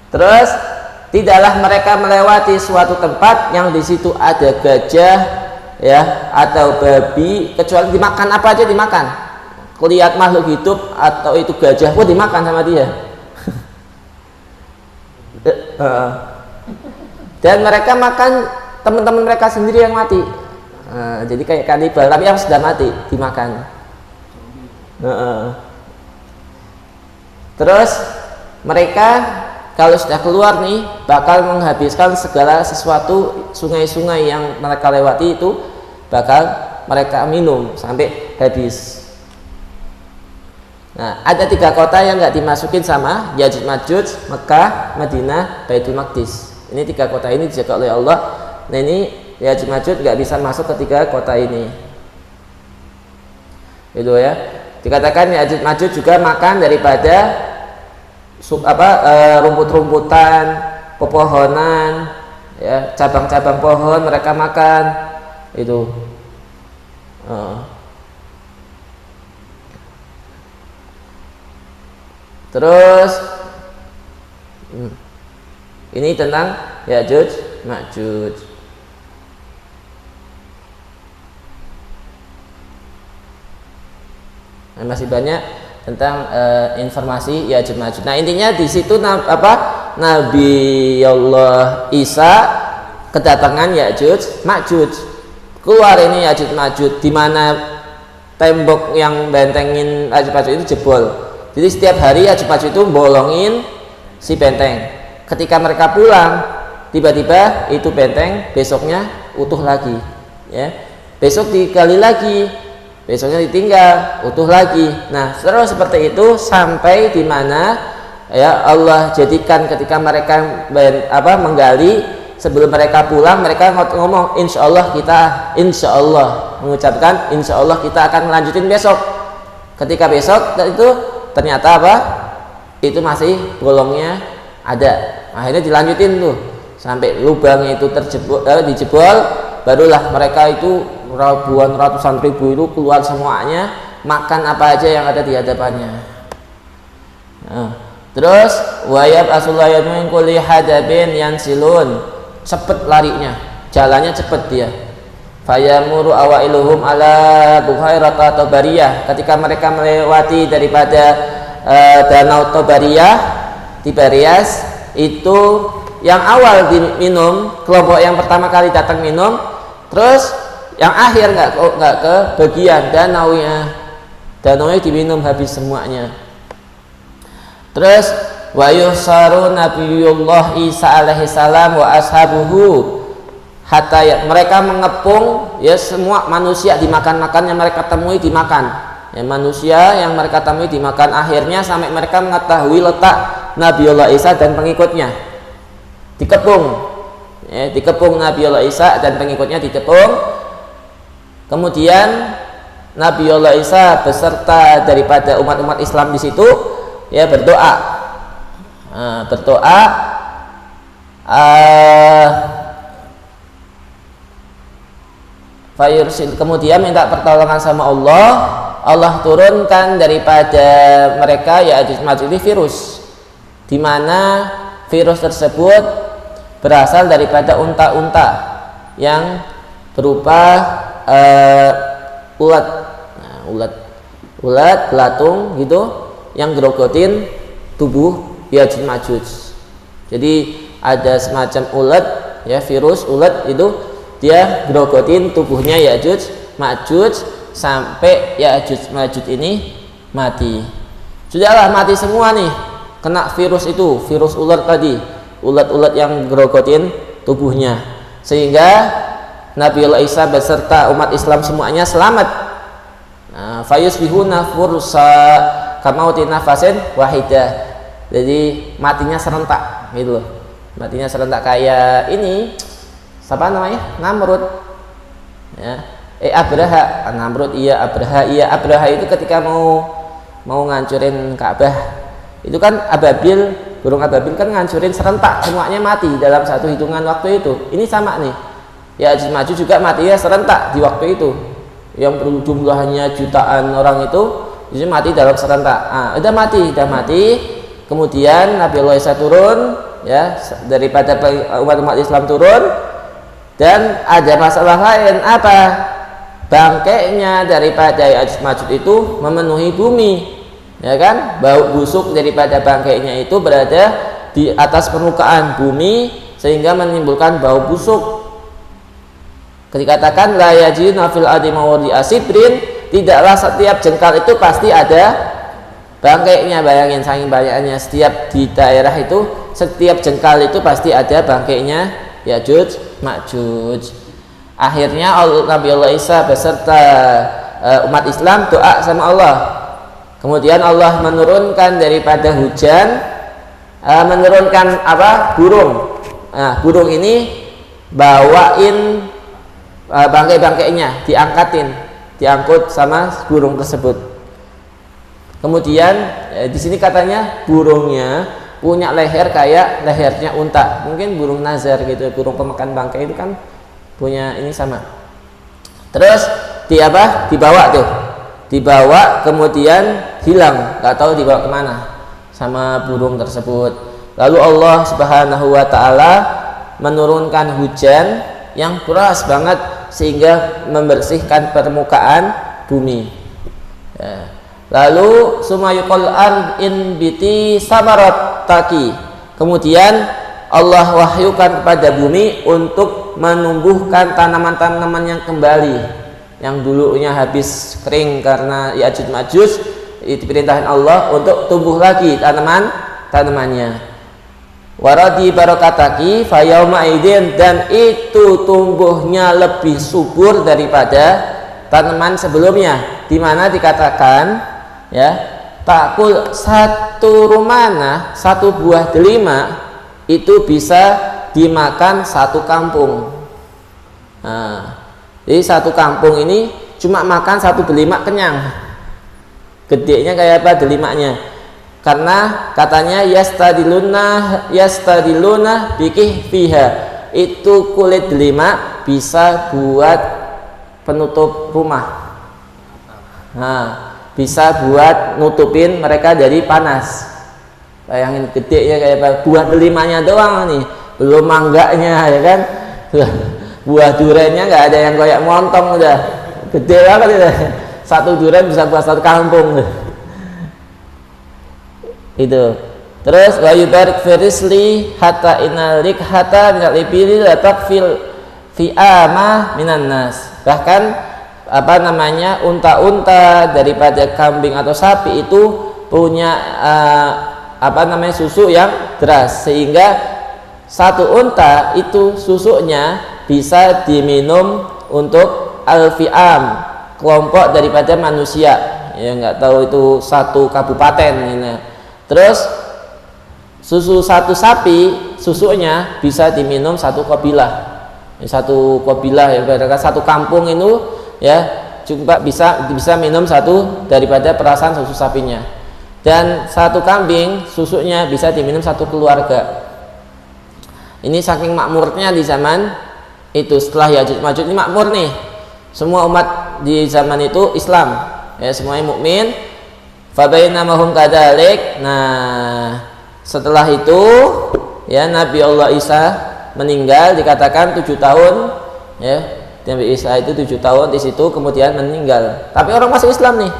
Terus tidaklah mereka melewati suatu tempat yang di situ ada gajah, ya, atau babi, kecuali dimakan apa aja dimakan. Lihat makhluk hidup atau itu gajah pun dimakan sama dia. Dan mereka makan teman-teman mereka sendiri yang mati. Jadi kayak kanibal tapi yang sudah mati dimakan. Terus mereka kalau sudah keluar nih bakal menghabiskan segala sesuatu, sungai-sungai yang mereka lewati itu bakal mereka minum sampai habis. Nah, ada 3 kota yang nggak dimasukin sama Yajuj Majuj: Mekah, Madinah, Baitul Maqdis. Ini 3 kota ini dijaga oleh Allah. Nah, ini Yajuj Majuj nggak bisa masuk ke 3 kota ini. Itu ya. Dikatakan Yajuj Majuj juga makan daripada rumput-rumputan, pepohonan, ya, cabang-cabang pohon mereka makan itu. Terus ini tentang Yajuj Majuj. Masih banyak tentang informasi Yajuj Majuj. Nah, intinya di situ Nabi Allah Isa kedatangan Yajuj Majuj. Keluar ini Yajuj Majuj, di mana tembok yang bentengin Yajuj Majuj itu jebol. Jadi setiap hari Yajuj Majuj itu bolongin si benteng. Ketika mereka pulang, tiba-tiba itu benteng besoknya utuh lagi, ya. Besok digali lagi, besoknya ditinggal, utuh lagi. Nah, terus seperti itu sampai di mana ya Allah jadikan ketika mereka menggali, sebelum mereka pulang mereka ngomong insya Allah mengucapkan insya Allah kita akan melanjutin besok. Ketika besok itu ternyata itu masih bolongnya ada. Akhirnya dilanjutin tuh sampai lubangnya itu dijebol, barulah mereka itu ratusan ribu itu keluar semuanya, makan apa aja yang ada di hadapannya. Terus wayab asullayat min kulli hadabin yansilun, cepet larinya, jalannya cepet dia. Fayamuru awailuhum ala Bukhairata Tabariyah, ketika mereka melewati daripada danau Tiberias itu yang awal diminum, kelompok yang pertama kali datang minum, terus yang akhir nggak ke bagian danaunya diminum habis semuanya. Terus wa yusaru Nabiullah Isa alaihi salam wa ashabuhu hatta mereka mengepung, ya, semua manusia dimakan-makan yang mereka temui dimakan, ya, manusia yang mereka temui dimakan. Akhirnya sampai mereka mengetahui letak Nabiullah Isa dan pengikutnya dikepung, ya, dikepung Nabiullah Isa dan pengikutnya dikepung. Kemudian Nabiullah Isa beserta daripada umat-umat Islam di situ, ya, berdoa. Kemudian minta pertolongan sama Allah. Allah turunkan daripada mereka Yajuj Majuj ini virus, di mana virus tersebut berasal daripada unta-unta yang berupa ulat belatung gitu, yang gerogotin tubuh Yajuj Majuj. Jadi ada semacam ulat, ya, virus ulat itu dia gerogotin tubuhnya Yajuj Majuj sampai Yajuj Majuj ini mati. Sudahlah mati semua nih, kena virus itu, virus ulat tadi, ulat-ulat yang gerogotin tubuhnya, sehingga Nabiullah Isa beserta umat Islam semuanya selamat. Fayusbihuna fursa kamauti nafasin wahidah. Jadi matinya serentak gitu loh. Matinya serentak kayak ini siapa namanya? Namrud. Ya. Abraha, Namrud iya, Abraha itu ketika mau ngancurin Ka'bah. Itu kan ababil, burung ababil kan ngancurin serentak, semuanya mati dalam satu hitungan waktu itu. Ini sama nih. Ya'juj Ma'juj juga matinya serentak di waktu itu. Yang jumlahnya jutaan orang itu mati dalam serentak. Udah mati. Kemudian Nabi Allah Isa turun, ya, daripada umat Islam turun, dan ada masalah lain apa? Bangkainya daripada Ya'juj Ma'juj itu memenuhi bumi, ya kan? Bau busuk daripada bangkainya itu berada di atas permukaan bumi sehingga menimbulkan bau busuk. Dikatakan la yajiduna fil ardi mawdi'a asibrin, tidaklah setiap jengkal itu pasti ada bangkainya. Bayangin saking banyaknya setiap di daerah itu, setiap jengkal itu pasti ada bangkainya Ya'juj Ma'juj. Akhirnya Nabi Allah Isa beserta umat Islam doa sama Allah. Kemudian Allah menurunkan daripada hujan, menurunkan apa? Burung. Nah, burung ini bawain bangkai-bangkainya, diangkut sama burung tersebut. Kemudian di sini katanya burungnya punya leher kayak lehernya unta, mungkin burung nazar gitu, burung pemakan bangkai itu kan punya ini sama. Terus dibawa kemudian hilang, nggak tahu dibawa kemana sama burung tersebut. Lalu Allah Subhanahu wa Ta'ala menurunkan hujan yang deras banget sehingga membersihkan permukaan bumi. Ya. Lalu sumayuqal in biti samarat taki. Kemudian Allah wahyukan kepada bumi untuk menumbuhkan tanaman-tanaman yang kembali, yang dulunya habis kering karena Ya'juj Ma'juj. Diperintahkan Allah untuk tumbuh lagi tanamannya. Waradi barokataki fayauma idin, dan itu tumbuhnya lebih subur daripada tanaman sebelumnya, di mana dikatakan ya, takul satu rumana, satu buah delima itu bisa dimakan satu kampung. Nah, jadi satu kampung ini cuma makan satu delima kenyang. Gedenya kayak apa delimanya? Karena katanya yastadiluna bikih fiha, itu kulit delima bisa buat penutup rumah. Nah, bisa buat nutupin mereka dari panas. Bayangin gedenya kayak apa? Buah delimanya doang nih, belum mangganya, ya kan? Buah durennya nggak ada yang kayak montong, udah gede banget ya. Satu duren bisa buat satu kampung. Itu. Terus wa yubarik firisli hatta inalik hatta minal ibili la takfil fi ama minan nas. Bahkan apa namanya, unta-unta daripada kambing atau sapi itu punya apa namanya, susu yang deras, sehingga satu unta itu susunya bisa diminum untuk al-fi'am, kelompok daripada manusia. Ya nggak tahu itu satu kabupaten ini. Terus susu satu sapi susunya bisa diminum satu kabilah. Satu kabilah ya, katakan satu kampung itu ya cuma bisa minum satu daripada perasan susu sapinya. Dan satu kambing susunya bisa diminum satu keluarga. Ini saking makmurnya di zaman itu. Setelah Ya'juj Ma'juj ini makmur nih. Semua umat di zaman itu Islam, ya semuanya mukmin. Fabainamahum kadzalik. Nah, setelah itu ya Nabi Allah Isa meninggal, dikatakan 7 tahun ya. Nabi Isa itu 7 tahun di situ kemudian meninggal. Tapi orang masih Islam nih.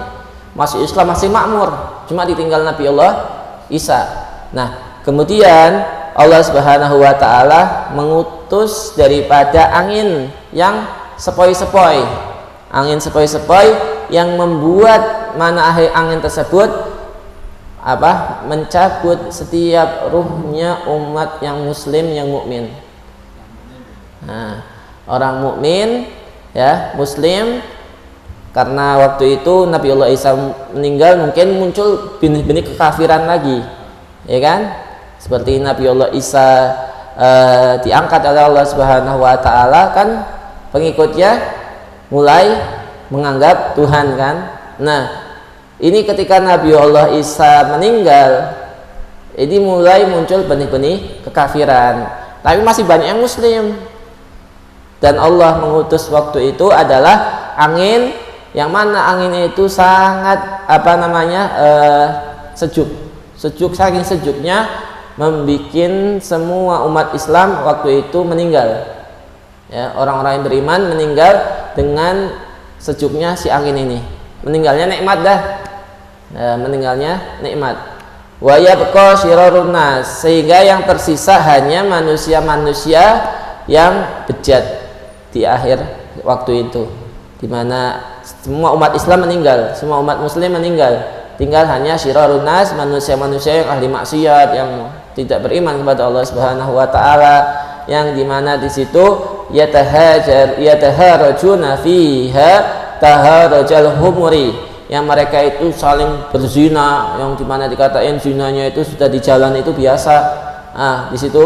Masih Islam, masih makmur. Cuma ditinggal Nabi Allah Isa. Nah, kemudian Allah Subhanahu wa Ta'ala mengutus daripada angin yang sepoi-sepoi. Angin sepoi-sepoi yang membuat mana angin tersebut apa, mencabut setiap ruhnya umat yang muslim, yang mukmin. Nah, orang mukmin ya muslim karena waktu itu Nabiullah Isa meninggal, mungkin muncul benih-benih kekafiran lagi, ya kan? Seperti Nabiullah Isa diangkat oleh Allah Subhanahu wa taala, kan pengikutnya mulai menganggap Tuhan kan. Nah, ini ketika Nabiullah Isa meninggal, ini mulai muncul benih-benih kekafiran. Tapi masih banyak yang muslim. Dan Allah mengutus waktu itu adalah angin, yang mana angin itu sangat sejuk, saking sejuknya membuat semua umat Islam waktu itu meninggal. Ya, orang-orang yang beriman meninggal dengan sejuknya si angin ini. Meninggalnya nikmat dah. Meninggalnya nikmat. Wa yabqa syirarun nas, sehingga yang tersisa hanya manusia-manusia yang bejat di akhir waktu itu, di mana semua umat Islam meninggal, semua umat muslim meninggal, tinggal hanya syirarun nas, manusia-manusia yang ahli maksiat, yang tidak beriman kepada Allah Subhanahu wa taala, yang dimana di situ yataharajuna fiha taharajal humuri, yang mereka itu saling berzina, yang dimana dikatain zinanya itu sudah di jalan itu biasa. Di situ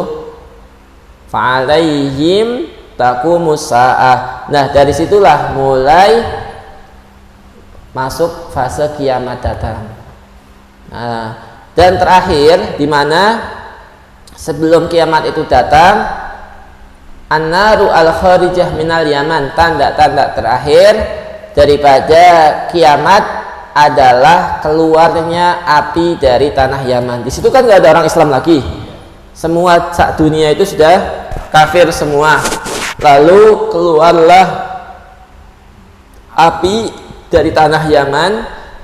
fa'alaihim taqumus sa'ah. Nah, dari situlah mulai masuk fase kiamat datang. Dan terakhir, di mana sebelum kiamat itu datang, an-naru al-kharijah minal yaman, tanda-tanda terakhir daripada kiamat adalah keluarnya api dari tanah Yaman. Di situ kan nggak ada orang Islam lagi, semua sak dunia itu sudah kafir semua. Lalu keluarlah api dari tanah Yaman,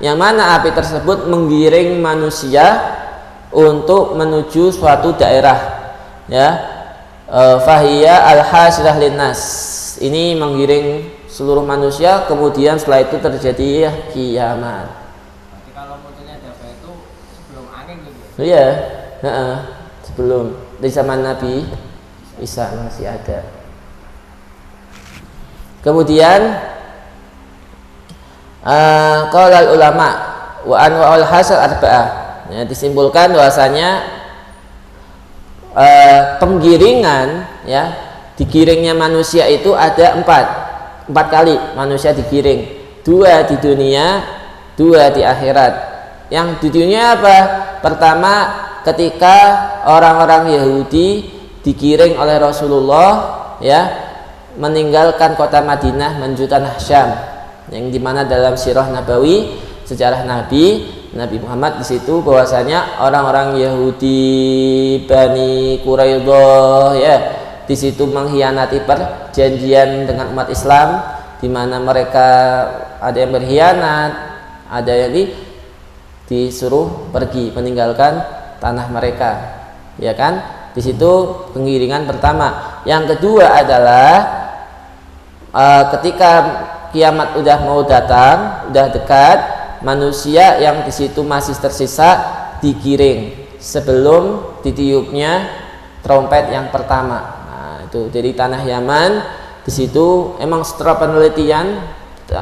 yang mana api tersebut menggiring manusia untuk menuju suatu daerah, ya. Fahiya al-hasirah linnas, ini menggiring seluruh manusia, kemudian setelah itu terjadi kiamat. Berarti kalau munculnya Dajjal itu sebelum angin gitu? Iya, sebelum, di zaman Nabi Isa masih ada. Kemudian qala ulama wa anwa'ul hasal arba'ah, ya, disimpulkan bahwasanya penggiringan, ya, digiringnya manusia itu ada empat kali manusia digiring, 2 di dunia, 2 di akhirat. Yang di dunia apa? Pertama, ketika orang-orang Yahudi digiring oleh Rasulullah, ya, meninggalkan kota Madinah menuju tanah Syam, yang dimana dalam sirah Nabawi, sejarah Nabi Muhammad, di situ bahwasanya orang-orang Yahudi Bani Quraidah, ya, di situ mengkhianati perjanjian dengan umat Islam, di mana mereka ada yang berkhianat, ada yang disuruh pergi meninggalkan tanah mereka, ya kan? Di situ penggiringan pertama. Yang kedua adalah ketika kiamat udah mau datang, udah dekat, manusia yang di situ masih tersisa digiring sebelum ditiupnya trompet yang pertama. Itu dari tanah Yaman. Di situ emang setelah penelitian,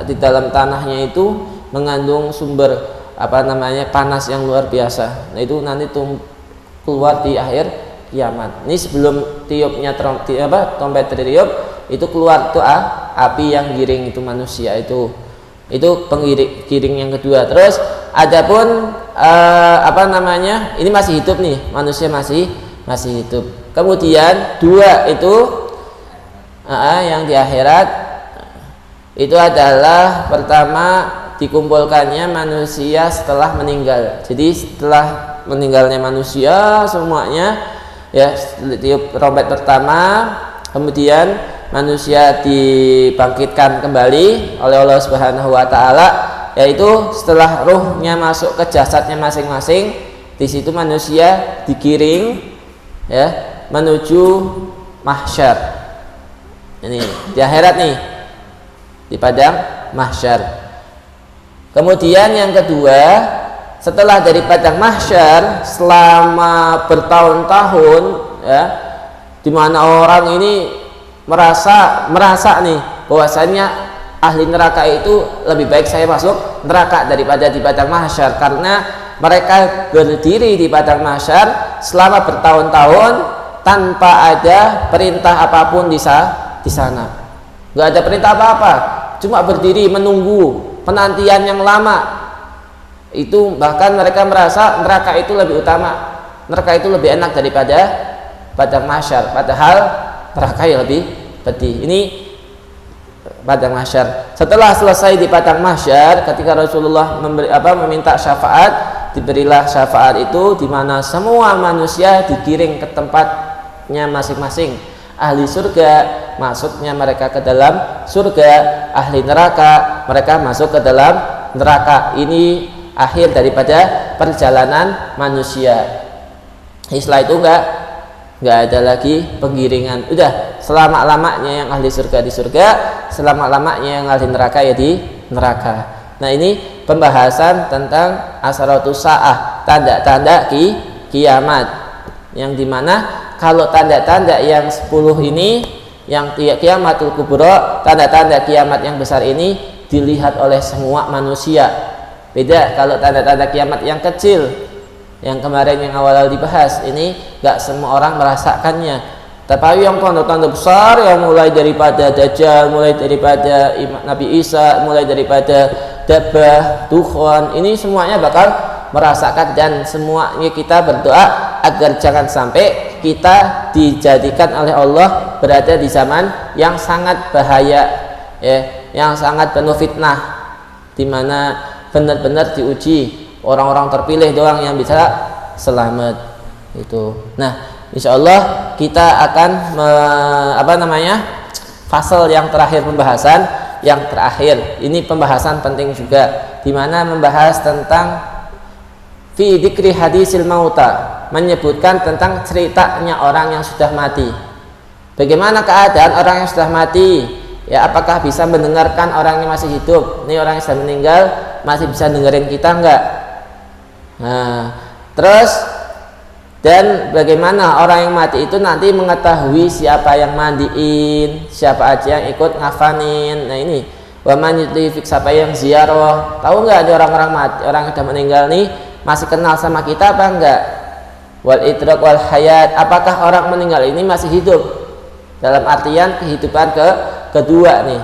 di dalam tanahnya itu mengandung sumber panas yang luar biasa. Nah, itu nanti keluar di akhir kiamat. Ini sebelum tiupnya trompet tertiup, itu keluar tuh api yang giring itu manusia itu penggiring yang kedua. Terus adapun ini masih hidup nih, manusia masih hidup. Kemudian 2 itu yang di akhirat itu adalah pertama dikumpulkannya manusia setelah meninggal. Jadi setelah meninggalnya manusia semuanya, ya, tiup trompet pertama, kemudian manusia dibangkitkan kembali oleh Allah Subhanahu wa taala, yaitu setelah ruhnya masuk ke jasadnya masing-masing. Di situ manusia digiring, ya, menuju mahsyar. Ini di akhirat nih, di padang mahsyar. Kemudian yang kedua, setelah dari padang mahsyar selama bertahun-tahun, ya, di mana orang ini merasa nih bahwasanya ahli neraka itu lebih baik saya masuk neraka daripada di padang mahsyar, karena mereka berdiri di padang mahsyar selama bertahun-tahun tanpa ada perintah apapun di sana. Nggak ada perintah apa-apa, cuma berdiri menunggu penantian yang lama. Itu bahkan mereka merasa neraka itu lebih utama, neraka itu lebih enak daripada padang mahsyar, padahal neraka yang lebih pedih. Ini padang mahsyar. Setelah selesai di padang mahsyar, ketika Rasulullah meminta syafaat, diberilah syafaat itu di mana semua manusia digiring ke tempatnya masing-masing. Ahli surga masuknya mereka ke dalam surga, ahli neraka mereka masuk ke dalam neraka. Ini akhir daripada perjalanan manusia. Setelah itu nggak ada lagi penggiringan. Udah selama-lamanya yang ahli surga di surga, selama-lamanya yang ahli neraka ya di neraka. Nah, ini pembahasan tentang asaratus saah, tanda-tanda kiamat, yang dimana kalau tanda-tanda yang 10 ini, yang kiamatul kubra, tanda-tanda kiamat yang besar ini dilihat oleh semua manusia. Beda kalau tanda-tanda kiamat yang kecil, yang kemarin yang awal dibahas, ini gak semua orang merasakannya. Tapi yang tanda-tanda besar, yang mulai daripada Dajjal, mulai daripada Nabi Isa, mulai daripada Dabbah, Dukhan, ini semuanya bakal merasakan. Dan semuanya kita berdoa agar jangan sampai kita dijadikan oleh Allah berada di zaman yang sangat bahaya, ya, yang sangat penuh fitnah, di mana benar-benar diuji. Orang-orang terpilih doang yang bisa selamat itu. Nah, insya Allah kita akan fasal yang terakhir, pembahasan yang terakhir. Ini pembahasan penting juga, di mana membahas tentang fi dzikri hadisil mauta, menyebutkan tentang ceritanya orang yang sudah mati. Bagaimana keadaan orang yang sudah mati? Ya, apakah bisa mendengarkan orang yang masih hidup? Ini orang yang sudah meninggal masih bisa dengerin kita enggak? Nah, terus dan bagaimana orang yang mati itu nanti mengetahui siapa yang mandiin, siapa aja yang ikut ngafanin. Nah, ini wa man yudlifik, siapa yang ziarah. Tahu enggak ada orang-orang mati, orang yang sudah meninggal nih masih kenal sama kita apa enggak? Wal idrak wal hayat, apakah orang meninggal ini masih hidup dalam artian kehidupan kedua nih.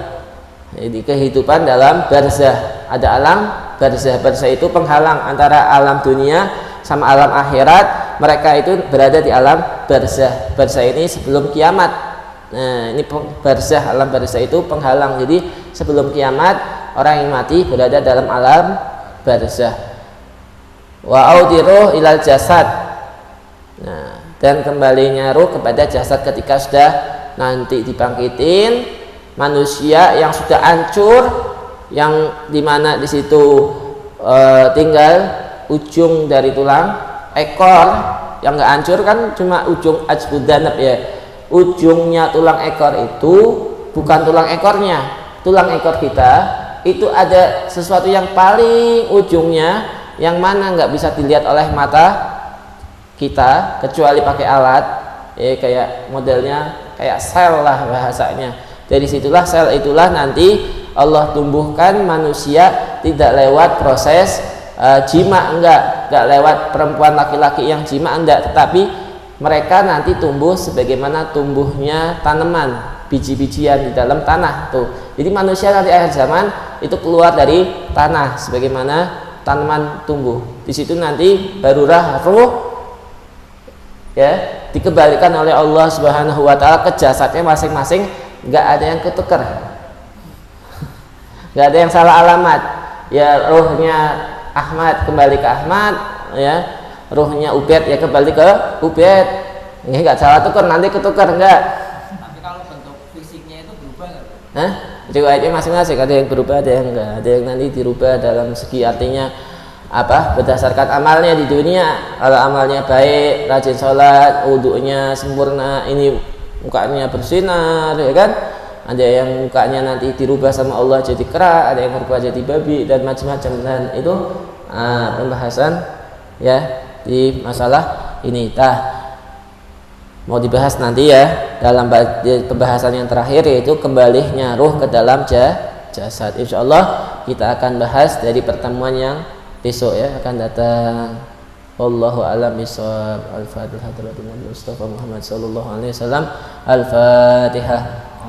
Jadi kehidupan dalam barzah. Ada alam barzah. Barzah itu penghalang antara alam dunia sama alam akhirat. Mereka itu berada di alam barzah. Barzah ini sebelum kiamat. Nah, ini barzah, alam barzah itu penghalang. Jadi sebelum kiamat orang yang mati berada dalam alam barzah. Wa audiruh ilal jasad. Nah, dan kembalinya ruh kepada jasad ketika sudah nanti dibangkitin. Manusia yang sudah hancur, yang dimana di situ tinggal ujung dari tulang ekor. Yang nggak hancur kan cuma ujung ajbudanab, ya, ujungnya tulang ekor itu bukan tulang ekornya. Tulang ekor kita itu ada sesuatu yang paling ujungnya, yang mana nggak bisa dilihat oleh mata kita kecuali pakai alat, ya, kayak modelnya kayak sel lah bahasanya. Dari situlah, sel itulah nanti Allah tumbuhkan manusia, tidak lewat proses jima, enggak lewat perempuan laki-laki yang jima, enggak, tetapi mereka nanti tumbuh sebagaimana tumbuhnya tanaman, biji-bijian di dalam tanah tuh. Jadi manusia nanti akhir zaman itu keluar dari tanah sebagaimana tanaman tumbuh. Di situ nanti barulah ruh, ya, dikembalikan oleh Allah Subhanahu wa taala ke jasadnya masing-masing. Nggak ada yang ketukar, nggak ada yang salah alamat. Ya, ruhnya Ahmad kembali ke Ahmad, ya, ruhnya Ubed ya kembali ke Ubed. Ini nggak salah tukar, nanti ketukar enggak. Tapi kalau bentuk fisiknya itu berubah nggak? Hah? Riwayatnya masing-masing, ada yang berubah, ada yang enggak, ada yang nanti dirubah dalam segi artinya berdasarkan amalnya di dunia. Kalau amalnya baik, rajin sholat, wudunya sempurna, ini mukanya bersinar, ya kan? Ada yang mukanya nanti dirubah sama Allah jadi kera, ada yang berubah jadi babi dan macam-macam. Dan itu pembahasan, ya, di masalah ini. Mau dibahas nanti, ya, dalam pembahasan yang terakhir, yaitu kembalinya ruh ke dalam jasad. Insyaallah kita akan bahas dari pertemuan yang besok ya akan datang. Wallahu a'lam bishawab. Al-Fatihah hadratin Nabi Mustafa Muhammad sallallahu alaihi wasallam. Al-Fatihah.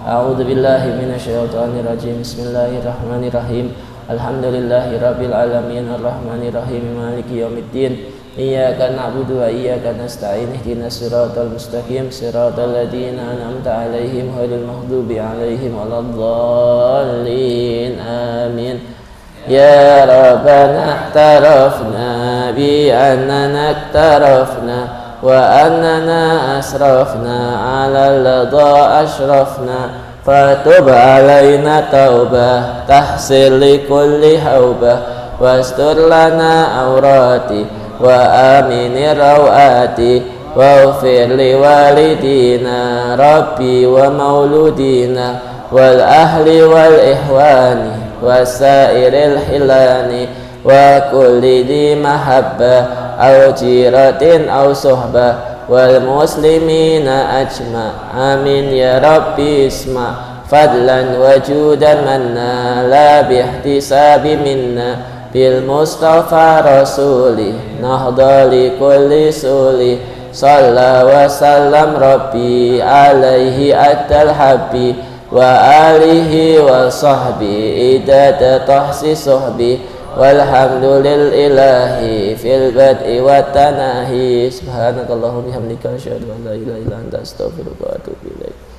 A'udzu billahi minasyaitonir rajim. Bismillahirrahmanirrahim. Alhamdulillahirabbil alamin arrahmanir rahim maliki yaumiddin. Iyyaka na'budu wa iyyaka nasta'in ihdinas siratal mustaqim siratal ladzina an'amta 'alaihim ghairil maghdubi 'alaihim waladdallin. Amin. Ya Rabbana tarafna bi annana tarafna wa annana asrafna 'ala ladha ashrafna fatub 'alaina taubah tahsil li kulli haubah wastur lana awrati wa aminir rawati waghfir li walidina rabbi wa mauludina wal ahli wal ihwani wasairil hilani wa kulli di mahabbah aw jiratin aw suhbah wal muslimina ajma amin ya rabbi isma fadlan wajudan manna la bihtisabi minna bil mustafa rasuli nahdali kulli suli salla wa sallam rabbi alaihi atal habbi wa alihi wa sahbi idata tahsi sahbi walhamdulil ilahi fil bad'i wa tanahi subhanakallahumma bihamdika asyhadu an la ilaha illa anta astaghfiruka wa atubu ilaik.